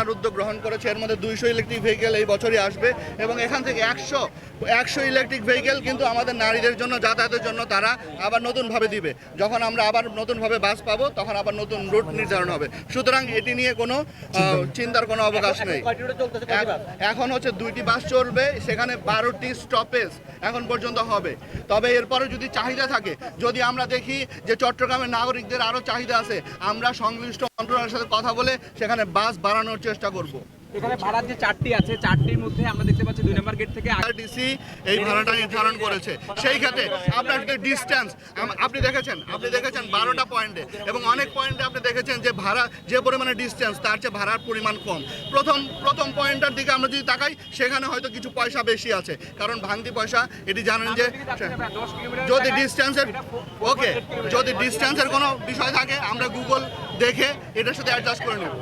সরকার উদ্যোগ গ্রহণ করেছে, এর মধ্যে 200 ইলেকট্রিক ভেহিকেল এই বছরই আসবে এবং এখান থেকে 100 ইলেকট্রিক ভেহিকেল কিন্তু আমাদের নারীদের জন্য যাতায়াতের জন্য তারা আবার নতুনভাবে দিবে। যখন আমরা আবার নতুনভাবে বাস পাবো তখন আবার নতুন রুট নির্ধারণ হবে। সুতরাং এটি নিয়ে কোনো চিন্তার কোনো অবকাশ নেই। এখন হচ্ছে 2টি বাস চলবে, সেখানে 12টি স্টপেজ এখন পর্যন্ত হবে। তবে এরপরে যদি চাহিদা থাকে, যদি আমরা দেখি যে চট্টগ্রামের নাগরিকদের আরও চাহিদা আছে, আমরা সংশ্লিষ্ট মন্ত্রণালয়ের সাথে কথা বলে সেখানে বাস বাড়ানোর চেষ্টা করব। এখানে ভাড়া যে 4টি আছে, 4টির মধ্যে আমরা দেখতে পাচ্ছি 2 নম্বর গেট থেকে আরটিসি এই ভাড়াটা নির্ধারণ করেছে। সেই ক্ষেত্রে আপনার যে ডিস্টেন্স আপনি দেখেছেন 12টা পয়েন্টে এবং অনেক পয়েন্টে আপনি দেখেছেন যে ভাড়া যে পরিমাণে ডিস্টেন্স তার চেয়ে ভাড়ার পরিমাণ কম। প্রথম পয়েন্টটার দিকে আমরা যদি তাকাই সেখানে হয়তো কিছু পয়সা বেশি আছে, কারণ ভাঙতি পয়সা এটি জানেন যে যদি ডিস্টেন্সের কোনো বিষয় থাকে আমরা গুগল দেখে এটার সাথে অ্যাডজাস্ট করে নেব।